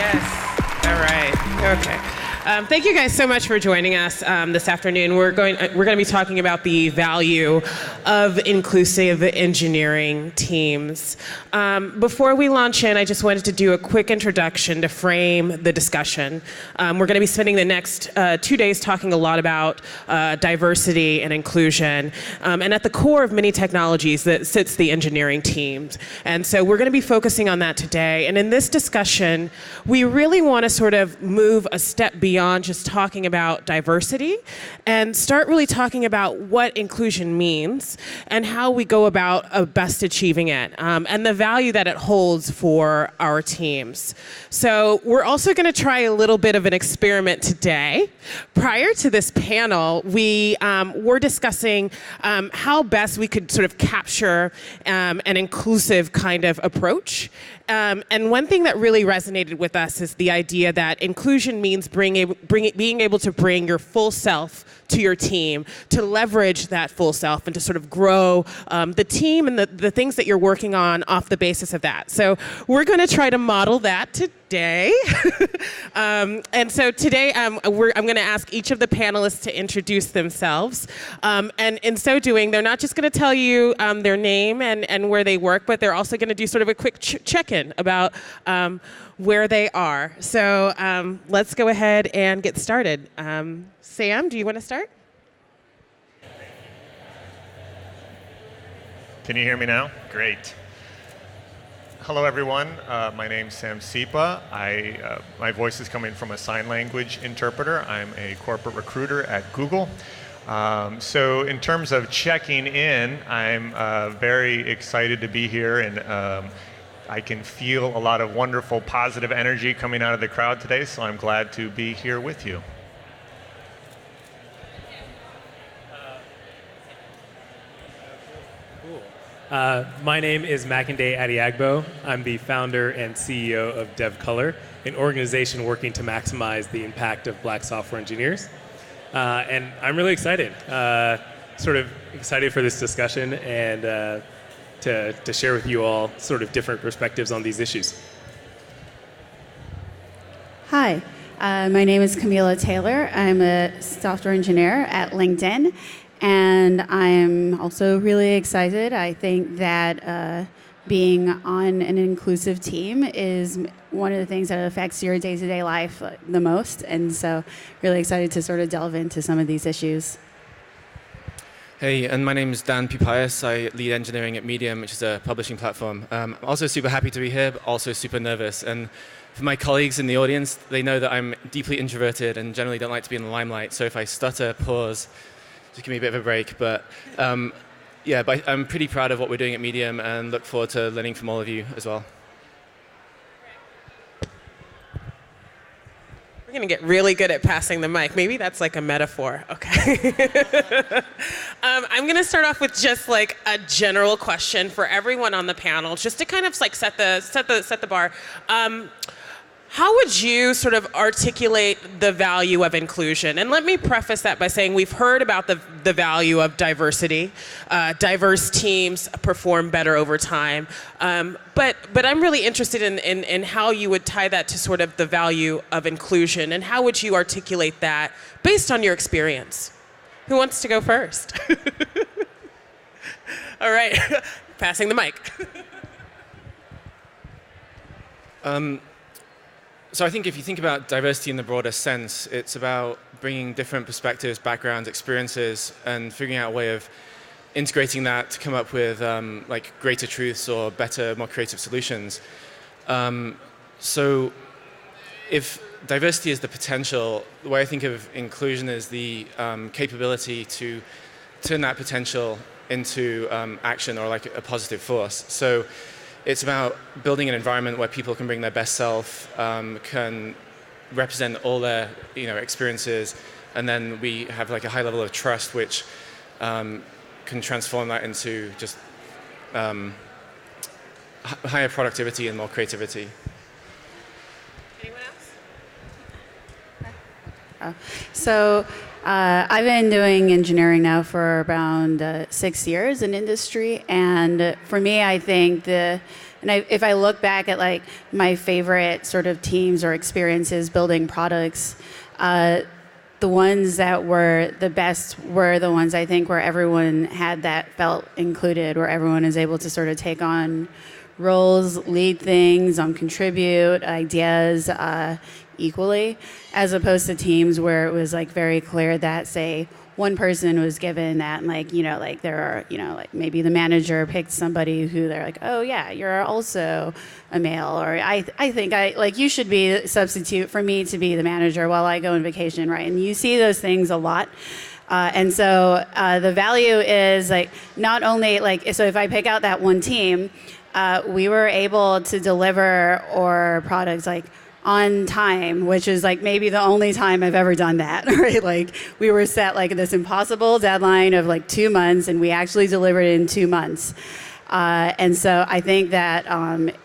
Yes. All right. Okay. Thank you guys so much for joining us this afternoon. We're going to be talking about the value of inclusive engineering teams. Before we launch in, I just wanted to do a quick introduction to frame the discussion. We're going to be spending the next 2 days talking a lot about diversity and inclusion. And at the core of many technologies that sits the engineering teams. And so we're going to be focusing on that today. And in this discussion, we really want to sort of move a step beyond just talking about diversity and start really talking about what inclusion means and how we go about best achieving it and the value that it holds for our teams. So we're also going to try a little bit of an experiment today. Prior to this panel, we were discussing how best we could sort of capture an inclusive kind of approach. And one thing that really resonated with us is the idea that inclusion means being able to bring your full self to your team, to leverage that full self and to sort of grow the team and the things that you're working on off the basis of that. So we're going to try to model that today. And so today I'm going to ask each of the panelists to introduce themselves. And in so doing, they're not just going to tell you their name and where they work, but they're also going to do sort of a quick check-in about where they are. So let's go ahead and get started. Sam, do you want to start? Can you hear me now? Great. Hello, everyone. My name's Sam Sepah. My voice is coming from a sign language interpreter. I'm a corporate recruiter at Google. So in terms of checking in, I'm very excited to be here, and I can feel a lot of wonderful positive energy coming out of the crowd today, so I'm glad to be here with you. My name is Makinde Adeagbo. I'm the founder and CEO of DevColor, an organization working to maximize the impact of black software engineers. And I'm really excited, sort of excited for this discussion and to share with you all sort of different perspectives on these issues. Hi, my name is Camila Taylor. I'm a software engineer at LinkedIn. And I'm also really excited. I think that being on an inclusive team is one of the things that affects your day-to-day life the most. And so really excited to sort of delve into some of these issues. Hey, and my name is Dan Papayas. I lead engineering at Medium, which is a publishing platform. I'm also super happy to be here, but also super nervous. And for my colleagues in the audience, they know that I'm deeply introverted and generally don't like to be in the limelight. So if I stutter, pause, just give me a bit of a break, but but I'm pretty proud of what we're doing at Medium and look forward to learning from all of you as well. We're going to get really good at passing the mic. Maybe that's like a metaphor. Okay. I'm going to start off with just like a general question for everyone on the panel, just to kind of like set the bar. How would you sort of articulate the value of inclusion? And let me preface that by saying we've heard about the value of diversity. Diverse teams perform better over time. But I'm really interested in how you would tie that to sort of the value of inclusion, and how would you articulate that based on your experience? Who wants to go first? All right, passing the mic. So I think if you think about diversity in the broader sense, it's about bringing different perspectives, backgrounds, experiences, and figuring out a way of integrating that to come up with like greater truths or better, more creative solutions. So if diversity is the potential, the way I think of inclusion is the capability to turn that potential into action or like a positive force. So it's about building an environment where people can bring their best self, can represent all their experiences, and then we have like a high level of trust, which can transform that into just higher productivity and more creativity. Anyone else? So I've been doing engineering now for around 6 years in industry, and for me, I think the And if I look back at like my favorite sort of teams or experiences building products, the ones that were the best were the ones I think where everyone had that felt included, where everyone is able to sort of take on roles, lead things, contribute ideas equally, as opposed to teams where it was like very clear that, say, one person was given that, and like, like there are, like maybe the manager picked somebody who they're like, oh yeah, you're also a male, or I think you should be a substitute for me to be the manager while I go on vacation, right? And you see those things a lot. And so the value is like not only like, so if I pick out that one team, we were able to deliver our products like on time, which is like maybe the only time I've ever done that, right? Like we were set like this impossible deadline of like 2 months, and we actually delivered it in 2 months. And so I think that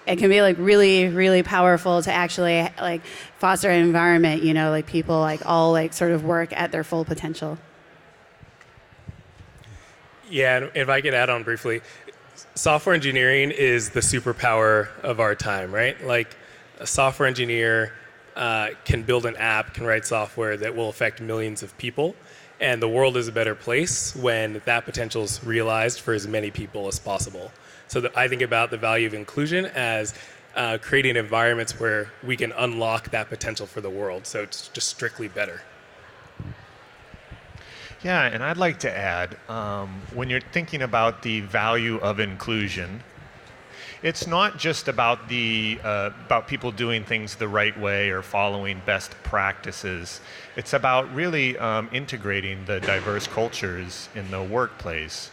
it can be like really, really powerful to actually like foster an environment, like people like all like sort of work at their full potential. Yeah, and if I could add on briefly, software engineering is the superpower of our time, right? Like a software engineer can build an app, can write software that will affect millions of people, and the world is a better place when that potential is realized for as many people as possible. So I think about the value of inclusion as creating environments where we can unlock that potential for the world, so it's just strictly better. Yeah, and I'd like to add, when you're thinking about the value of inclusion, it's not just about about people doing things the right way or following best practices. It's about really integrating the diverse cultures in the workplace.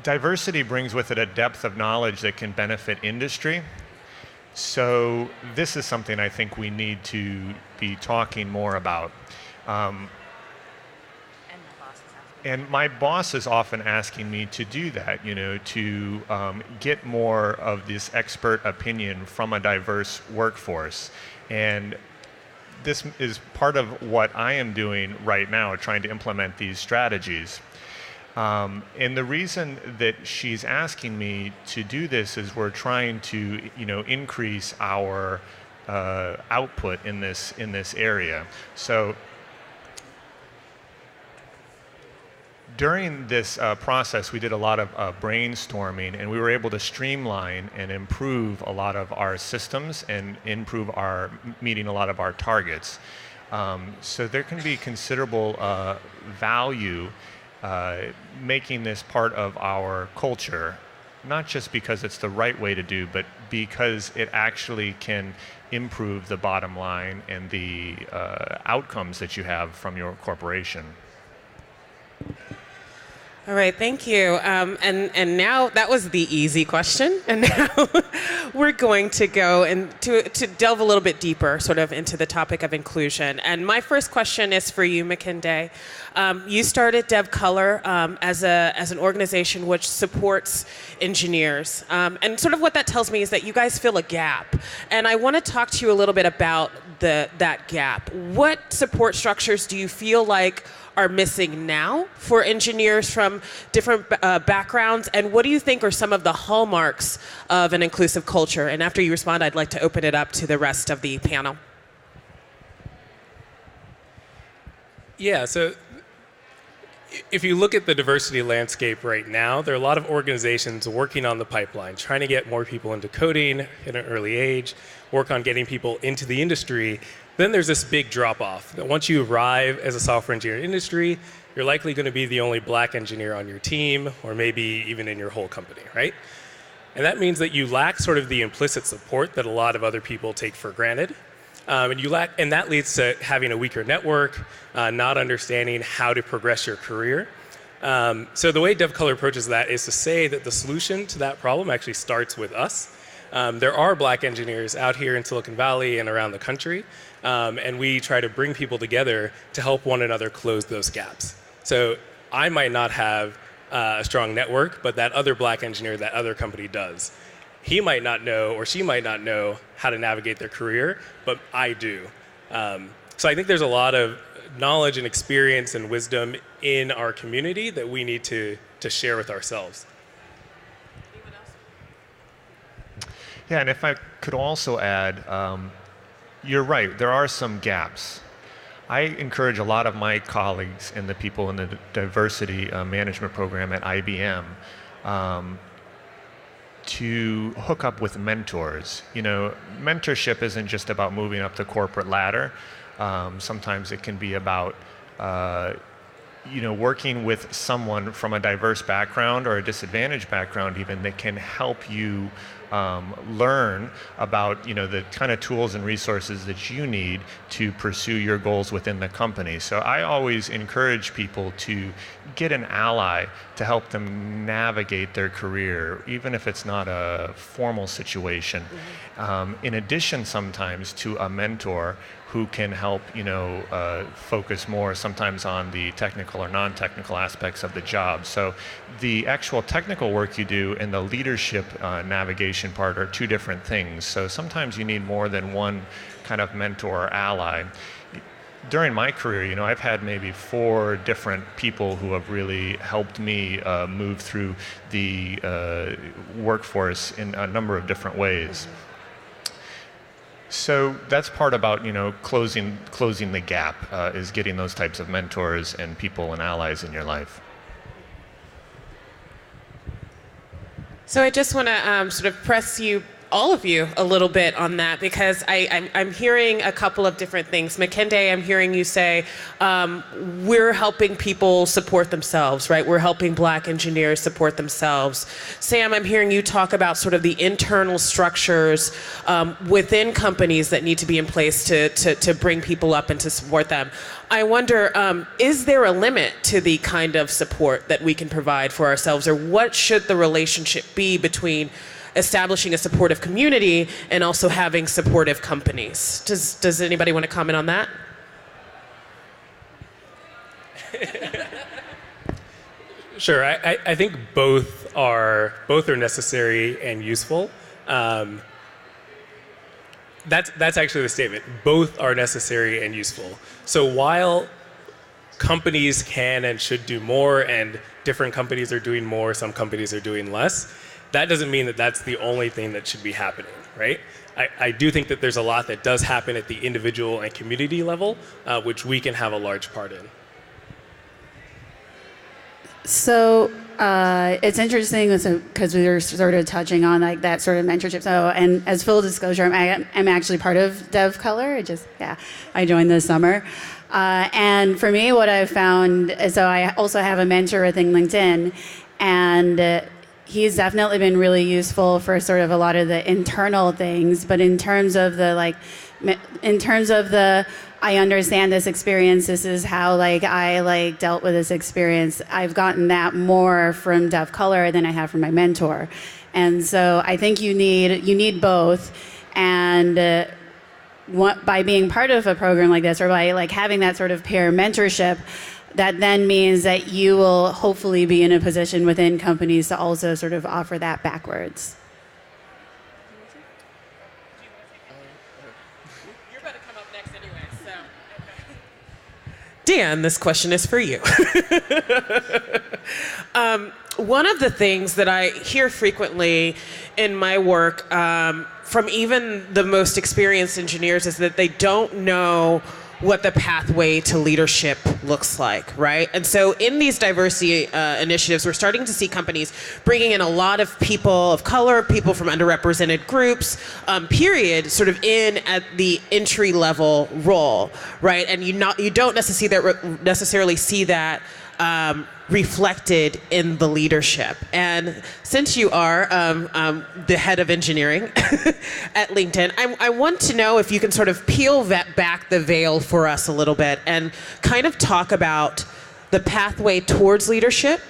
Diversity brings with it a depth of knowledge that can benefit industry. So this is something I think we need to be talking more about. And my boss is often asking me to do that, to get more of this expert opinion from a diverse workforce. And this is part of what I am doing right now, trying to implement these strategies. And the reason that she's asking me to do this is we're trying to, increase our output in this area. So during this process, we did a lot of brainstorming, and we were able to streamline and improve a lot of our systems and improve our meeting a lot of our targets. So there can be considerable value making this part of our culture, not just because it's the right way to do, but because it actually can improve the bottom line and the outcomes that you have from your corporation. All right, thank you. And now that was the easy question, and now we're going to go and to delve a little bit deeper, sort of into the topic of inclusion. And my first question is for you, Makinde. You started DevColor as an organization which supports engineers, and sort of what that tells me is that you guys fill a gap. And I want to talk to you a little bit about that gap. What support structures do you feel like are missing now for engineers from different backgrounds, and what do you think are some of the hallmarks of an inclusive culture? And after you respond, I'd like to open it up to the rest of the panel. Yeah, so if you look at the diversity landscape right now, there are a lot of organizations working on the pipeline, trying to get more people into coding at an early age, work on getting people into the industry. Then there's this big drop-off that once you arrive as a software engineer industry, you're likely going to be the only black engineer on your team, or maybe even in your whole company, right? And that means that you lack sort of the implicit support that a lot of other people take for granted. And that leads to having a weaker network, not understanding how to progress your career. So the way DevColor approaches that is to say that the solution to that problem actually starts with us. There are black engineers out here in Silicon Valley and around the country, and we try to bring people together to help one another close those gaps. So I might not have a strong network, but that other black engineer, that other company does. He might not know, or she might not know how to navigate their career, but I do. So I think there's a lot of knowledge and experience and wisdom in our community that we need to share with ourselves. Anyone else? Yeah, and if I could also add, you're right, there are some gaps. I encourage a lot of my colleagues and the people in the diversity management program at IBM to hook up with mentors. You know, mentorship isn't just about moving up the corporate ladder. Sometimes it can be about working with someone from a diverse background or a disadvantaged background even that can help you learn about the kind of tools and resources that you need to pursue your goals within the company. So I always encourage people to get an ally to help them navigate their career, even if it's not a formal situation. In addition, sometimes to a mentor who can help focus more sometimes on the technical or non-technical aspects of the job. So the actual technical work you do and the leadership navigation part are two different things. So sometimes you need more than one kind of mentor or ally. During my career, I've had maybe 4 different people who have really helped me move through the workforce in a number of different ways. So that's part about closing the gap is getting those types of mentors and people and allies in your life. So I just want to sort of press all of you a little bit on that, because I'm hearing a couple of different things. Makinde, I'm hearing you say we're helping people support themselves, right? We're helping Black engineers support themselves. Sam, I'm hearing you talk about sort of the internal structures within companies that need to be in place to bring people up and to support them. I wonder, is there a limit to the kind of support that we can provide for ourselves, or what should the relationship be between establishing a supportive community and also having supportive companies? Does anybody want to comment on that? Sure. I think both are necessary and useful. That's actually the statement. Both are necessary and useful. So while companies can and should do more, and different companies are doing more, some companies are doing less, that doesn't mean that that's the only thing that should be happening, right? I do think that there's a lot that does happen at the individual and community level, which we can have a large part in. So it's interesting because we were sort of touching on like that sort of mentorship. So, and as full disclosure, I'm actually part of DevColor. I joined this summer. And for me, what I've found is, so I also have a mentor within LinkedIn, and he's definitely been really useful for sort of a lot of the internal things. But in terms of the I understand this experience, this is how I dealt with this experience, I've gotten that more from DevColor than I have from my mentor. And so I think you need both. And by being part of a program like this, or by having that sort of peer mentorship, that then means that you will hopefully be in a position within companies to also sort of offer that backwards. You're about to come up next anyway, so. Dan, this question is for you. One of the things that I hear frequently in my work from even the most experienced engineers is that they don't know what the pathway to leadership looks like, right? And so in these diversity initiatives, we're starting to see companies bringing in a lot of people of color, people from underrepresented groups, sort of in at the entry level role, right? And you don't necessarily see that reflected in the leadership. And since you are the head of engineering at LinkedIn, I want to know if you can sort of peel back the veil for us a little bit and kind of talk about the pathway towards leadership,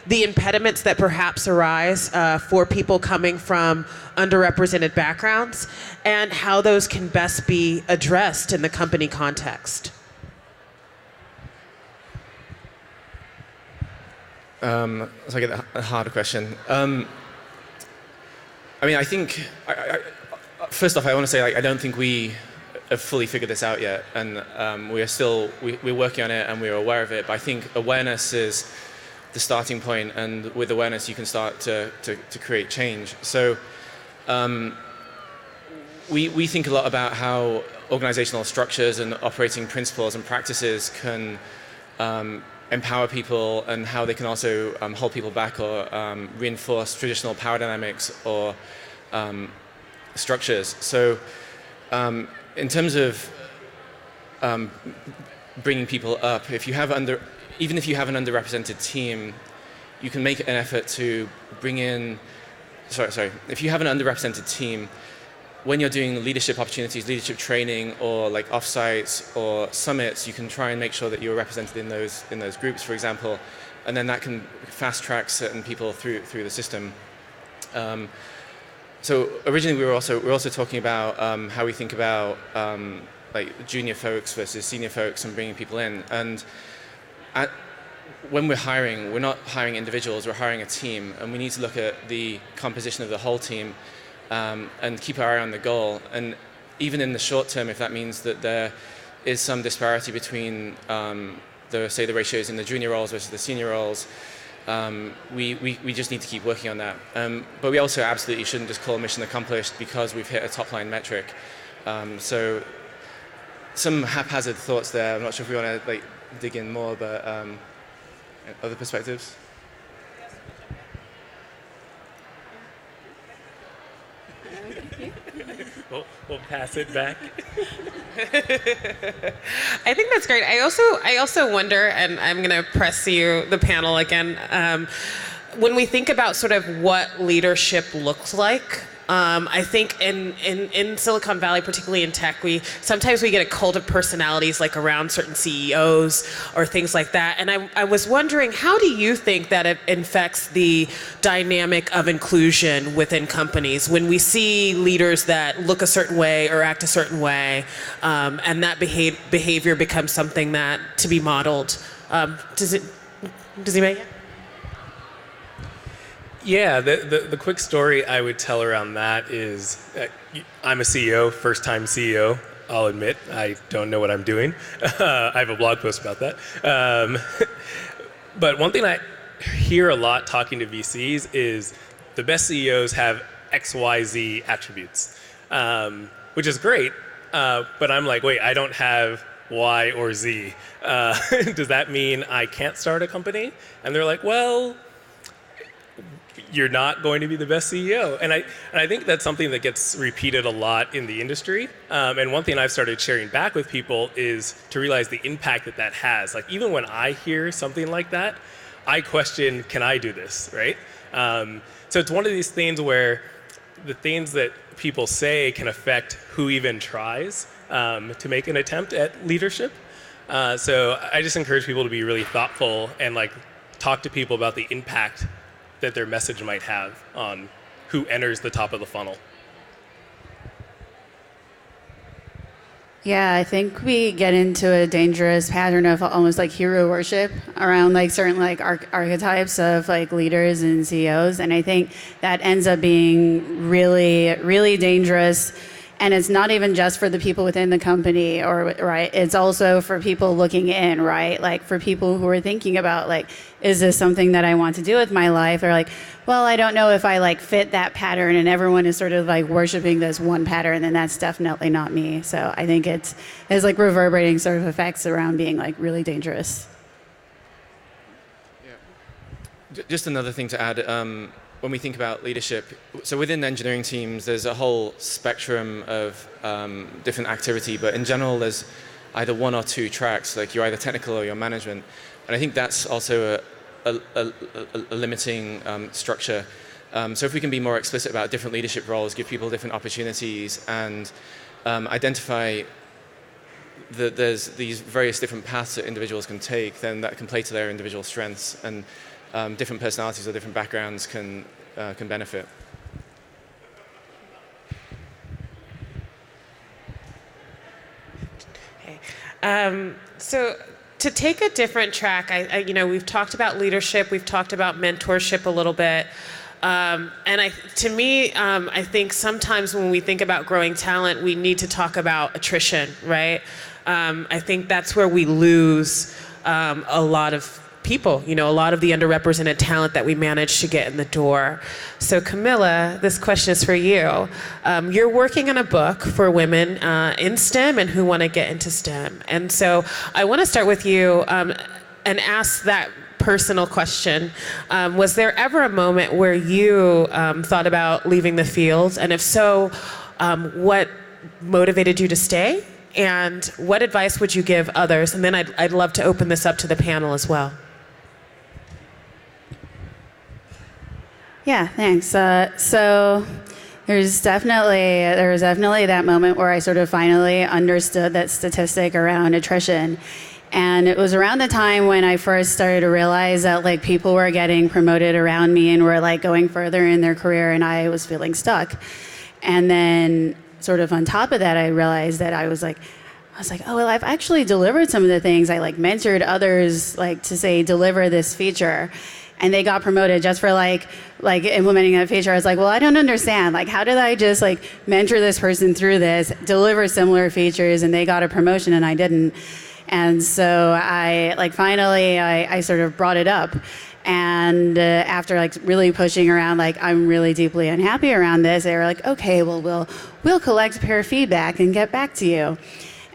the impediments that perhaps arise for people coming from underrepresented backgrounds, and how those can best be addressed in the company context. So I get a harder question. I think, first off, I want to say I don't think we have fully figured this out yet, and we're working on it and we're aware of it, but I think awareness is the starting point, and with awareness you can start to create change. So we think a lot about how organizational structures and operating principles and practices can empower people, and how they can also hold people back or reinforce traditional power dynamics or structures. So in terms of bringing people up, even if you have an underrepresented team, you can make an effort to bring in, if you have an underrepresented team, when you're doing leadership opportunities, leadership training, or like offsites or summits, you can try and make sure that you're represented in those groups, for example, and then that can fast track certain people through the system. So originally we were also talking about how we think about like junior folks versus senior folks and bringing people in. And when we're hiring, we're not hiring individuals, we're hiring a team, and we need to look at the composition of the whole team and keep our eye on the goal. And even in the short term, if that means that there is some disparity between the ratios in the junior roles versus the senior roles, we just need to keep working on that. But we also absolutely shouldn't just call mission accomplished because we've hit a top line metric. So some haphazard thoughts there. I'm not sure if we want to dig in more, but other perspectives? We'll pass it back. I think that's great. I also wonder, and I'm going to press the panel again, when we think about sort of what leadership looks like, I think in Silicon Valley, particularly in tech, sometimes we get a cult of personalities like around certain CEOs or things like that. And I was wondering, how do you think that it affects the dynamic of inclusion within companies when we see leaders that look a certain way or act a certain way, and that behavior becomes something that to be modeled? Does he make it? Yeah, the quick story I would tell around that is I'm a CEO, first-time CEO. I'll admit I don't know what I'm doing. I have a blog post about that. But one thing I hear a lot talking to VCs is the best CEOs have XYZ attributes, which is great. But I'm like, wait, I don't have Y or Z. Does that mean I can't start a company? And they're like, well, you're not going to be the best CEO. And I think that's something that gets repeated a lot in the industry. And one thing I've started sharing back with people is to realize the impact that has. Like, even when I hear something like that, I question, can I do this, right? So it's one of these things where the things that people say can affect who even tries to make an attempt at leadership. So I just encourage people to be really thoughtful and talk to people about the impact that their message might have on who enters the top of the funnel. Yeah, I think we get into a dangerous pattern of almost hero worship around certain archetypes of leaders and CEOs, and I think that ends up being really, really dangerous. And it's not even just for the people within the company, right? It's also for people looking in, right? For people who are thinking about, is this something that I want to do with my life? They're like, well, I don't know if I fit that pattern, and everyone is sort of worshiping this one pattern, and that's definitely not me. So I think it has reverberating sort of effects around being really dangerous. Yeah. Just another thing to add. When we think about leadership, so within engineering teams, there's a whole spectrum of different activity, but in general, there's either one or two tracks, you're either technical or you're management. And I think that's also a limiting structure. So if we can be more explicit about different leadership roles, give people different opportunities, and identify that there's these various different paths that individuals can take, then that can play to their individual strengths, and different personalities or different backgrounds can benefit. Okay. So to take a different track, we've talked about leadership, we've talked about mentorship a little bit, and to me, I think sometimes when we think about growing talent, we need to talk about attrition, right? I think that's where we lose a lot of people, a lot of the underrepresented talent that we manage to get in the door. So Camilla, this question is for you. You're working on a book for women in STEM and who want to get into STEM. And so I want to start with you and ask that personal question. Was there ever a moment where you thought about leaving the field? And if so, what motivated you to stay? And what advice would you give others? And then I'd love to open this up to the panel as well. Yeah, thanks. So there was definitely that moment where I sort of finally understood that statistic around attrition. And it was around the time when I first started to realize that like people were getting promoted around me and were like going further in their career, and I was feeling stuck. And then sort of on top of that, I realized that I was like, oh, well, I've actually delivered some of the things. I like mentored others like to say, deliver this feature. And they got promoted just for like implementing that feature. I was like, well, I don't understand. Like, how did I just like mentor this person through this, deliver similar features, and they got a promotion and I didn't? And so I sort of brought it up. And after like really pushing around, like I'm really deeply unhappy around this, they were like, okay, well, we'll collect peer feedback and get back to you.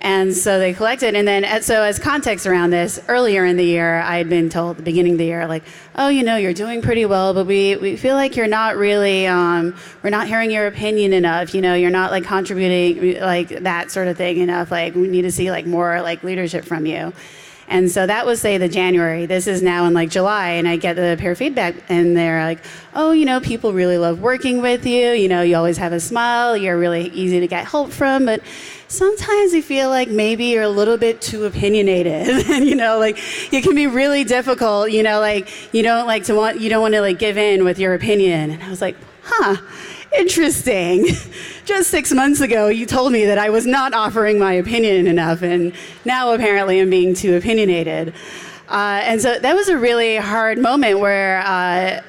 And so they collected, and then so as context around this, earlier in the year, I had been told at the beginning of the year, like, oh, you're doing pretty well, but we feel like you're not really, we're not hearing your opinion enough, you're not like contributing like that sort of thing enough, like we need to see like more like leadership from you. And so that was, say, the January. This is now in like July, and I get the peer feedback, and they're like, oh, people really love working with you. You always have a smile. You're really easy to get help from, but sometimes you feel like maybe you're a little bit too opinionated, and like it can be really difficult. Like you don't want to like give in with your opinion. And I was like, huh. Interesting. Just 6 months ago, you told me that I was not offering my opinion enough, and now apparently I'm being too opinionated. And so that was a really hard moment where I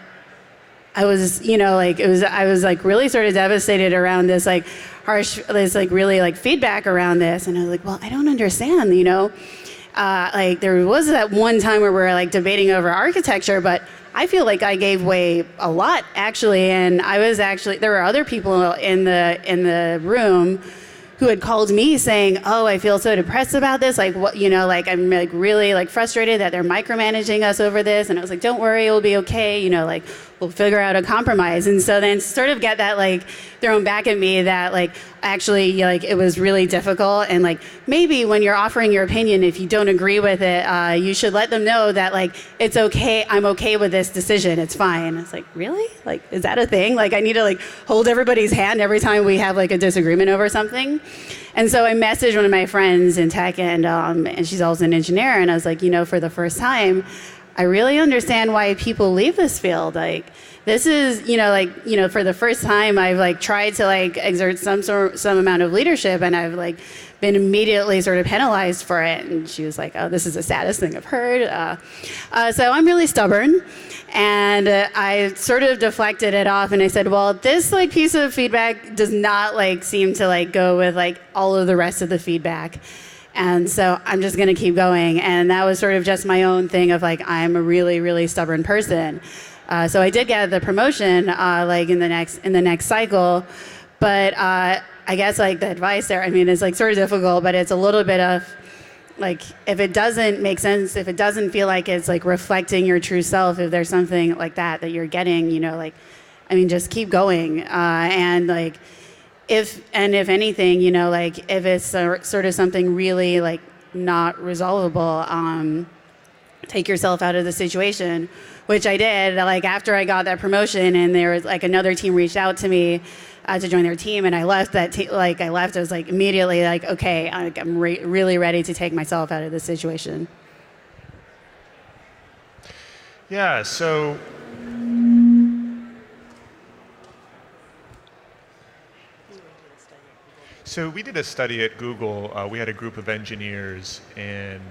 was, I was like really sort of devastated around this like harsh, this like really like feedback around this, and I was like, well, I don't understand, like there was that one time where we were like debating over architecture, but I feel like I gave way a lot, actually, and there were other people in the room who had called me saying, oh, I feel so depressed about this, like what, like I'm like really like frustrated that they're micromanaging us over this, and I was like, don't worry, it'll be okay, like we'll figure out a compromise. And so then sort of get that like thrown back at me that like actually like it was really difficult, and like maybe when you're offering your opinion, if you don't agree with it, you should let them know that like it's okay, I'm okay with this decision, it's fine. It's like, really? Like, is that a thing? Like I need to like hold everybody's hand every time we have like a disagreement over something? And so I messaged one of my friends in tech, and she's also an engineer, and I was like, for the first time, I really understand why people leave this field. Like, this is, for the first time, I've like tried to like exert some amount of leadership, and I've like been immediately sort of penalized for it. And she was like, oh, this is the saddest thing I've heard. So I'm really stubborn, and I sort of deflected it off, and I said, well, this like piece of feedback does not like seem to like go with like all of the rest of the feedback. And so I'm just going to keep going. And that was sort of just my own thing of like, I'm a really, really stubborn person. So I did get the promotion like in the next cycle. But I guess like the advice there, it's like sort of difficult, but it's a little bit of like, if it doesn't make sense, if it doesn't feel like it's like reflecting your true self, if there's something like that you're getting, just keep going. And like, if anything, like if it's sort of something really like not resolvable, take yourself out of the situation, which I did. Like after I got that promotion, and there was like another team reached out to me to join their team, and I left that I was like immediately like, okay, I'm really ready to take myself out of this situation. Yeah. So we did a study at Google. We had a group of engineers, and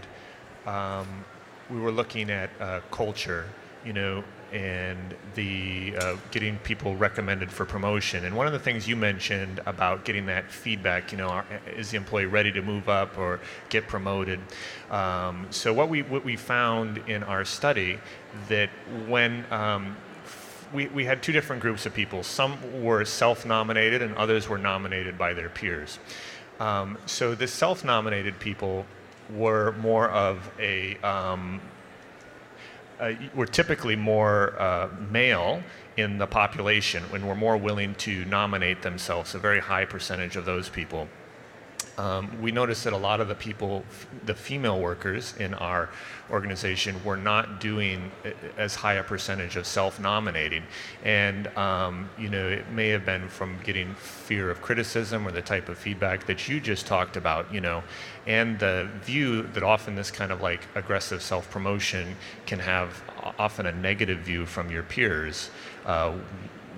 we were looking at culture and the getting people recommended for promotion. And one of the things you mentioned about getting that feedback, is the employee ready to move up or get promoted? So what we found in our study that when we had two different groups of people. Some were self-nominated and others were nominated by their peers. So the self-nominated people were more of were typically more male in the population and were more willing to nominate themselves, a very high percentage of those people. We noticed that a lot of the people, the female workers in our organization, were not doing as high a percentage of self-nominating. And, it may have been from getting fear of criticism or the type of feedback that you just talked about, and the view that often this kind of like aggressive self-promotion can have often a negative view from your peers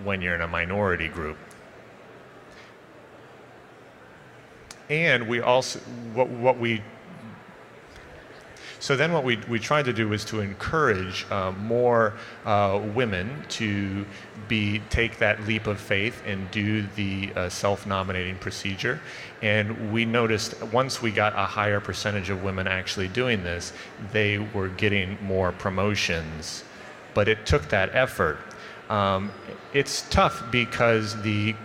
when you're in a minority group. And we also, what we tried to do was to encourage more women to take that leap of faith and do the self-nominating procedure. And we noticed once we got a higher percentage of women actually doing this, they were getting more promotions. But it took that effort. It's tough because the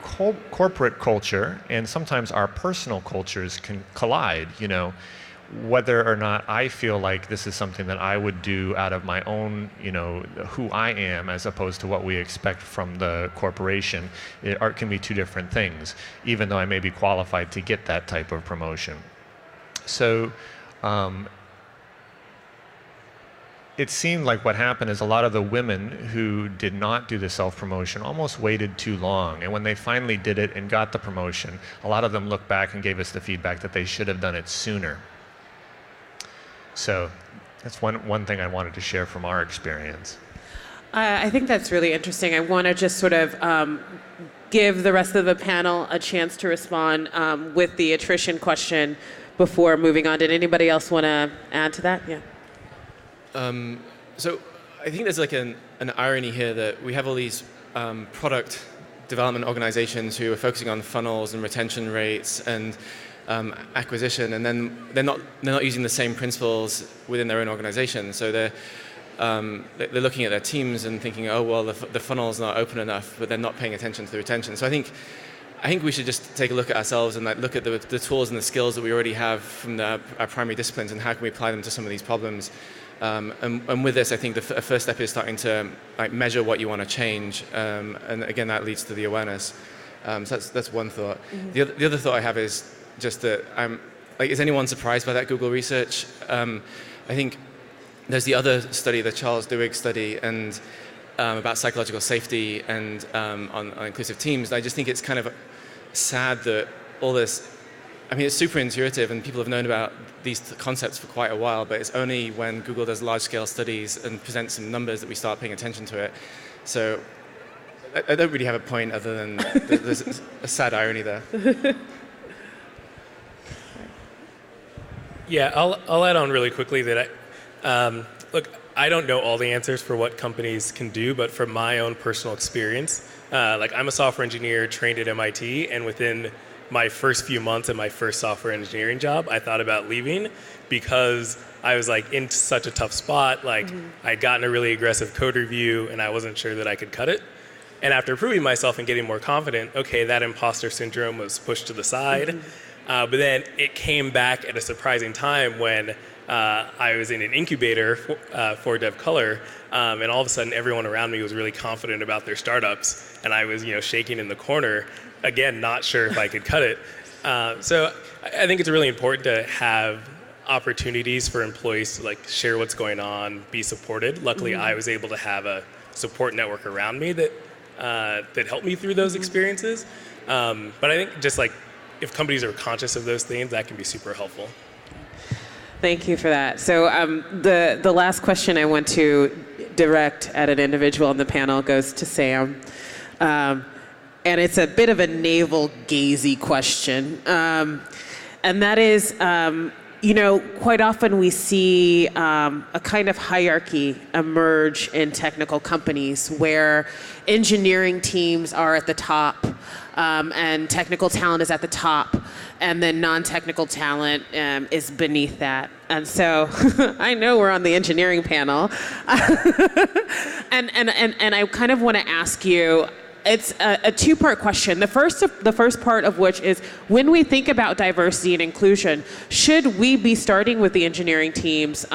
corporate culture and sometimes our personal cultures can collide, whether or not I feel like this is something that I would do out of my own, who I am, as opposed to what we expect from the corporation. It can be two different things, even though I may be qualified to get that type of promotion. So it seemed like what happened is a lot of the women who did not do the self-promotion almost waited too long. And when they finally did it and got the promotion, a lot of them looked back and gave us the feedback that they should have done it sooner. So that's one thing I wanted to share from our experience. I think that's really interesting. I want to just sort of give the rest of the panel a chance to respond with the attrition question before moving on. Did anybody else want to add to that? Yeah. So I think there's like an irony here that we have all these product development organizations who are focusing on funnels and retention rates and acquisition, and then they're not using the same principles within their own organization. So they're looking at their teams and thinking, oh well, the funnel's not open enough, but they're not paying attention to the retention. So I think we should just take a look at ourselves and look at the tools and the skills that we already have from our primary disciplines and how can we apply them to some of these problems. And with this, I think the first step is starting to measure what you want to change, and again, that leads to the awareness. So that's one thought. Mm-hmm. The other thought I have is just that is anyone surprised by that Google research? I think there's the other study, the Charles Duhigg study, and about psychological safety and on inclusive teams. I just think it's kind of sad that all this. I mean, it's super intuitive, and people have known about these concepts for quite a while, but it's only when Google does large-scale studies and presents some numbers that we start paying attention to it. So I don't really have a point other than there's a sad irony there. Yeah, I'll add on really quickly that look, I don't know all the answers for what companies can do, but from my own personal experience, I'm a software engineer trained at MIT, and within my first few months at my first software engineering job, I thought about leaving because I was in such a tough spot. I'd gotten a really aggressive code review and I wasn't sure that I could cut it. And after proving myself and getting more confident, okay, that imposter syndrome was pushed to the side. But then it came back at a surprising time when I was in an incubator for DevColor, and all of a sudden everyone around me was really confident about their startups, and I was shaking in the corner. Again, not sure if I could cut it. So I think it's really important to have opportunities for employees to share what's going on, be supported. Luckily, I was able to have a support network around me that helped me through those experiences. But I think just if companies are conscious of those things, that can be super helpful. Thank you for that. So the last question I want to direct at an individual on the panel goes to Sam. And it's a bit of a navel-gazy question. And that is, quite often we see a kind of hierarchy emerge in technical companies where engineering teams are at the top and technical talent is at the top, and then non-technical talent is beneath that. And so I know we're on the engineering panel, and I kind of want to ask you, it's a two-part question. The first part of which is, when we think about diversity and inclusion, should we be starting with the engineering teams,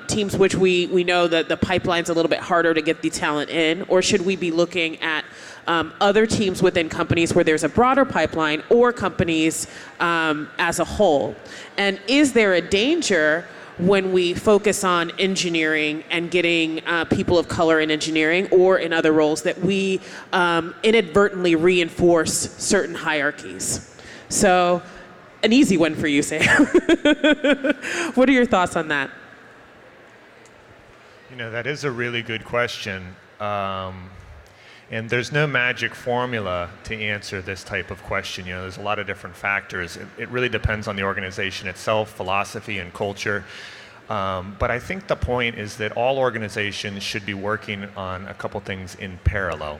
teams which we know that the pipeline's a little bit harder to get the talent in, or should we be looking at other teams within companies where there's a broader pipeline, or companies as a whole? And is there a danger when we focus on engineering and getting people of color in engineering or in other roles that we inadvertently reinforce certain hierarchies? So, an easy one for you, Sam. What are your thoughts on that? That is a really good question. And there's no magic formula to answer this type of question. There's a lot of different factors. It really depends on the organization itself, philosophy, and culture. But I think the point is that all organizations should be working on a couple things in parallel.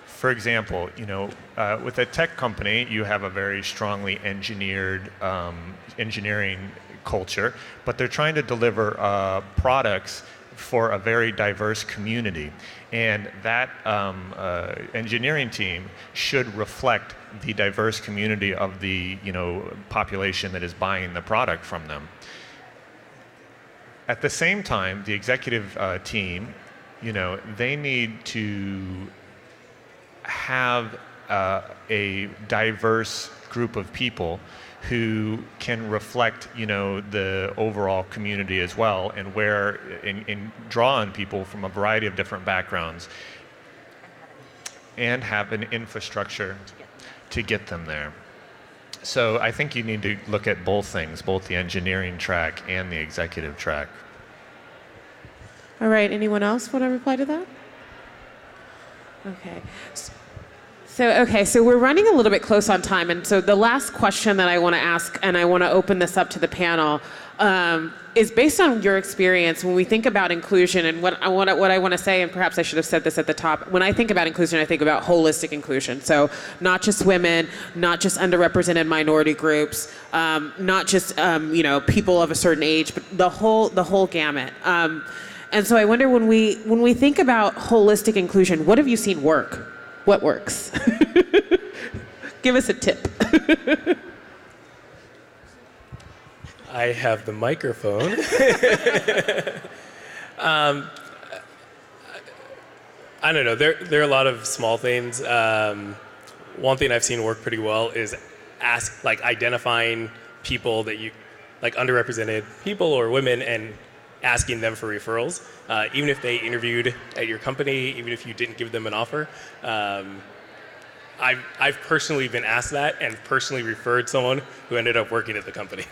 For example, with a tech company, you have a very strongly engineered engineering culture, but they're trying to deliver products for a very diverse community. And that engineering team should reflect the diverse community of the population that is buying the product from them. At the same time, the executive team, they need to have a diverse group of people who can reflect, the overall community as well, and and draw on people from a variety of different backgrounds, and have an infrastructure to get them there. So I think you need to look at both things, both the engineering track and the executive track. All right, anyone else want to reply to that? Okay. So we're running a little bit close on time, and so the last question that I want to ask, and I want to open this up to the panel, is based on your experience when we think about inclusion. And what I want to say, and perhaps I should have said this at the top, when I think about inclusion, I think about holistic inclusion. So not just women, not just underrepresented minority groups, not just people of a certain age, but the whole gamut. And so I wonder, when we think about holistic inclusion, what have you seen work? What works? Give us a tip. I have the microphone. I don't know. There are a lot of small things. One thing I've seen work pretty well is identifying people that you underrepresented people or women, and asking them for referrals, even if they interviewed at your company, even if you didn't give them an offer. I've personally been asked that and personally referred someone who ended up working at the company.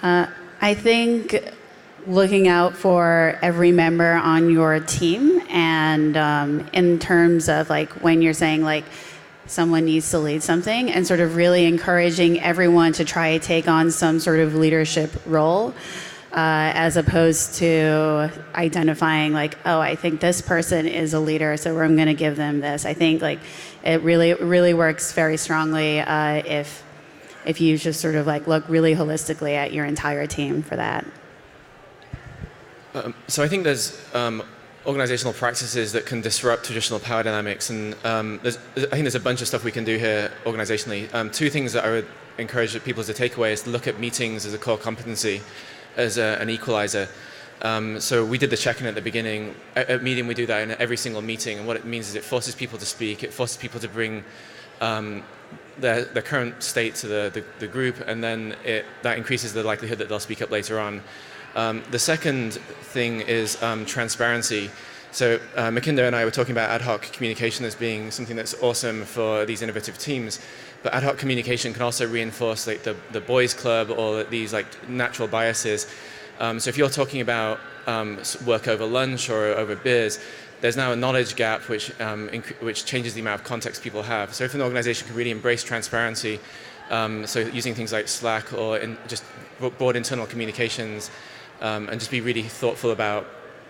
I think looking out for every member on your team, and in terms of when you're saying someone needs to lead something, and sort of really encouraging everyone to try to take on some sort of leadership role, as opposed to identifying I think this person is a leader, so I'm going to give them this. I think it really works very strongly if you just sort of look really holistically at your entire team for that. So I think there's organizational practices that can disrupt traditional power dynamics, and I think there's a bunch of stuff we can do here organizationally. Two things that I would encourage people to take away is to look at meetings as a core competency, as an equalizer. So we did the check-in at the beginning. At Medium, we do that in every single meeting, and what it means is it forces people to speak, it forces people to bring their current state to the group, and then that increases the likelihood that they'll speak up later on. The second thing is transparency. So Makinde and I were talking about ad hoc communication as being something that's awesome for these innovative teams, but ad hoc communication can also reinforce the boys club or these natural biases. So if you're talking about work over lunch or over beers, there's now a knowledge gap which changes the amount of context people have. So if an organization can really embrace transparency So using things like Slack or just broad internal communications, and just be really thoughtful about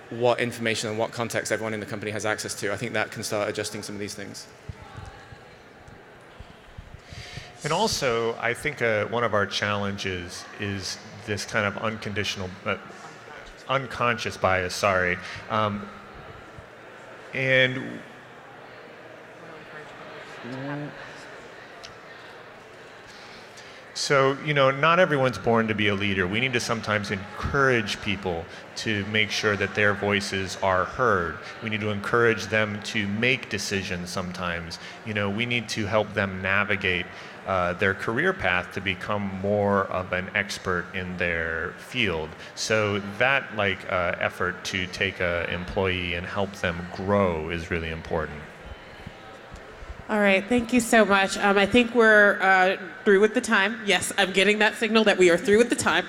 what information and what context everyone in the company has access to. I think that can start adjusting some of these things. And also, I think one of our challenges is this kind of unconscious bias, sorry. And so, not everyone's born to be a leader. We need to sometimes encourage people to make sure that their voices are heard. We need to encourage them to make decisions sometimes. We need to help them navigate their career path to become more of an expert in their field. So that effort to take an employee and help them grow is really important. All right, thank you so much. I think we're through with the time. Yes, I'm getting that signal that we are through with the time.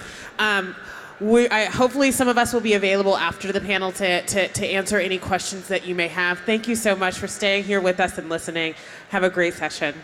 Hopefully some of us will be available after the panel to answer any questions that you may have. Thank you so much for staying here with us and listening. Have a great session.